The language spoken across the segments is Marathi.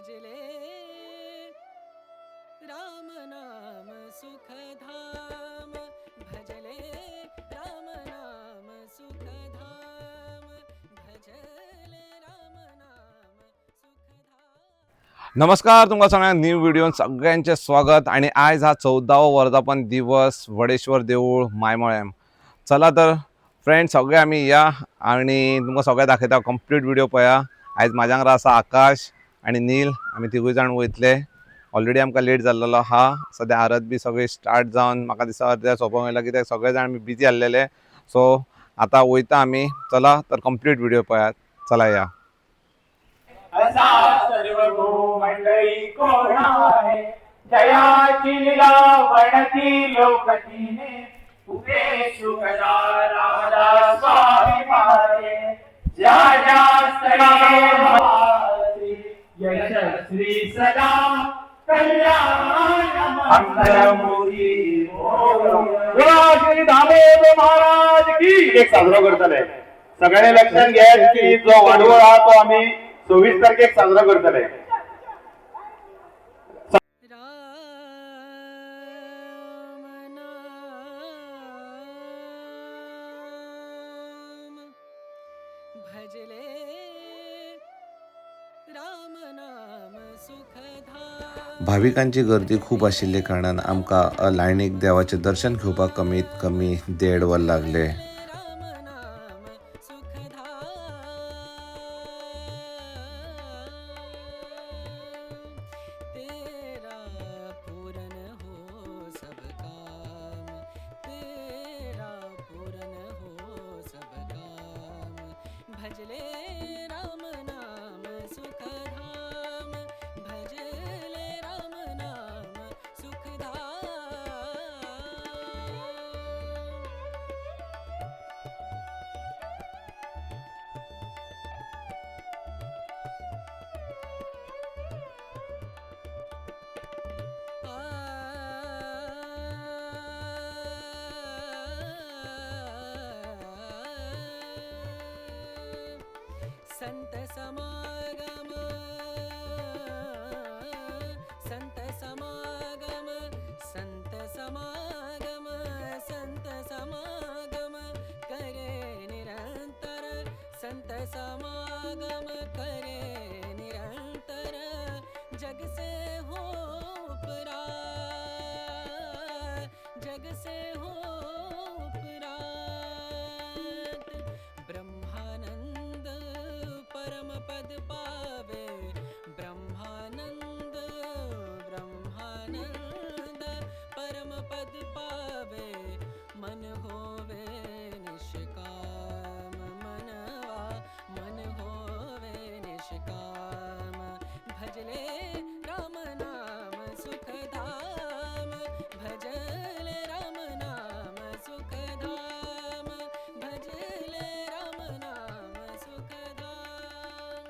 भजले राम नाम सुखधाम भजले राम नाम सुखधाम भजले राम नाम सुखधाम। नमस्कार, तुमका सगळ्यांना न्यू व्हिडिओ सगळ्यांचे स्वागत। आणि आज हा 14वा वर्धापन दिवस वडेश्वर देऊळ मायमळ्याम। चला तर फ्रेंड सगळे आम्ही या आणि तुमका सगळे दाखयता कंप्लीट व्हिडिओ पळया। आज माझ्या वांगडा आसा आकाश आणि नील, आम्ही तिघूय जाण वयतले। ऑलरेडी आमकां लेट जाल्लो हा, सध्या आरत बी सगळे स्टार्ट जावन म्हाका दिसता अर्ध्या सोंपोंक येयला, कित्याक सगळे जाण आमी बिजी आसलेले। सो आता वयता आमी, चला तर कंप्लीट व्हिडिओ पळयात, चला या। असा सर्व भूमंडळी कोण आहे, जयाची लीला वणती लोकतीने, उभे सुखदा रामदास स्वामी मारे, ज्या ज्या स्थळी यशस्वी सदा कल्याण मंगलमूर्ती श्री दामोदर महाराज की एक साजरा करतले। सगळ्यांनी लक्षात घ्या की जो वाडवळ हा तो आम्ही 24 तारखेक साजरा करतले। भजले राम नाम सुखधाम। भाविकांची गर्दी खूप आशिल्ले कारणान आमकां लायनीक देवाचे दर्शन घेवपाक कमीत कमी 1.5 वर लागले। राम नाम सुखधाम तेरा पूरन हो सब काम, तेरा पूरन हो सब काम भजले राम नाम सुखधाम भजले राम नाम सुखधाम। संत समागम संत समागम संत समागम संत समागम करे निरंतर, संत समागम करे निरंतर, जग से हो उपरा, जग से हो उपरा ब्रह्मानंद परम पद पावे, ब्रह्मानंद ब्रह्मानंद परम पद पावे, मन होवे निष्काम मनवा, मन होवे निष्काम भजले राम नाम सुखधाम भजले राम नाम सुखधाम भजले राम नाम सुखधाम,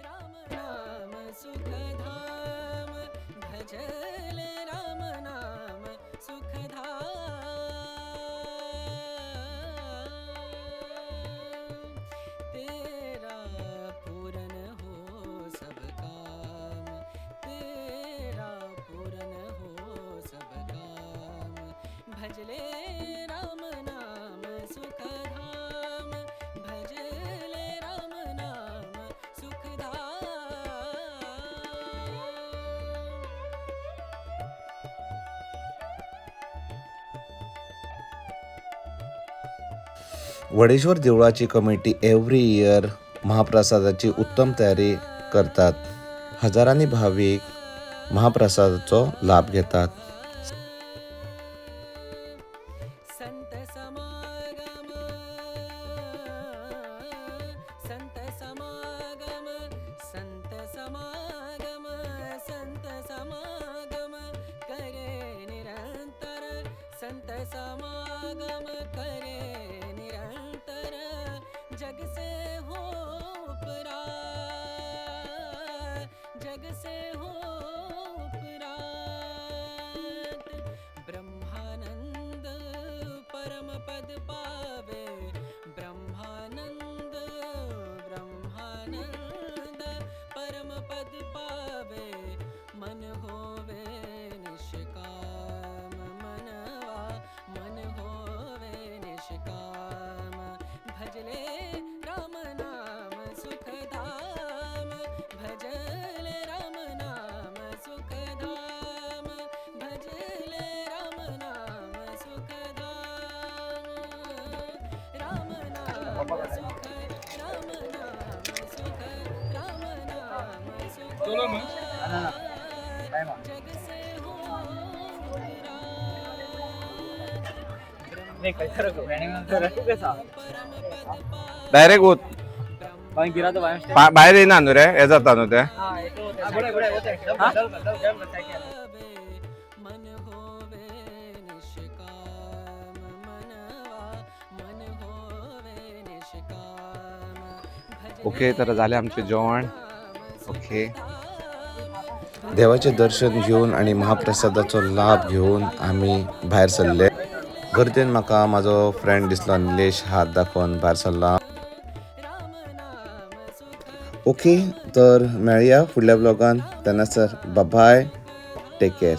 राम नाम सुखधाम भजले राम नाम सुखधाम तेरा पूरन हो सब काम, तेरा पूरन हो सब काम भजले राम नाम सुखधाम भजले राम नाम सुखधाम। वडेश्वर देवळाची कमिटी एव्हरी इयर महाप्रसादाची उत्तम तयारी करतात। हजारांनी भाविक महाप्रसादाचो लाभ घेतात। संत समागम संत समागम संत समागम संत समागम करे निरंतर, संत समागम करे निरंतर, जग से हो उपरा, जग से हो उपरा ब्रह्मानंद परम पद पावे, ब्रह्मानंद ब्रह्मानंद परम पद डायरेक्ट होत बाहेर येईना न्हू रे हे जाता न्हू ते मन होवे निष्काम मनवा मन होवे निष्काम ओके तर झाले आमचे जेवण ओके देवाचे दर्शन घेऊन आणि महाप्रसादाचो लाभ घेऊन आम्ही बाहेर सरले गर्देन म्हाका माझो फ्रेंड दिसलो निलेश हात दाखोवन भायर सरला ओके तर मेळया फुडल्या ब्लॉगान तेन्ना सर बाय टेक केअर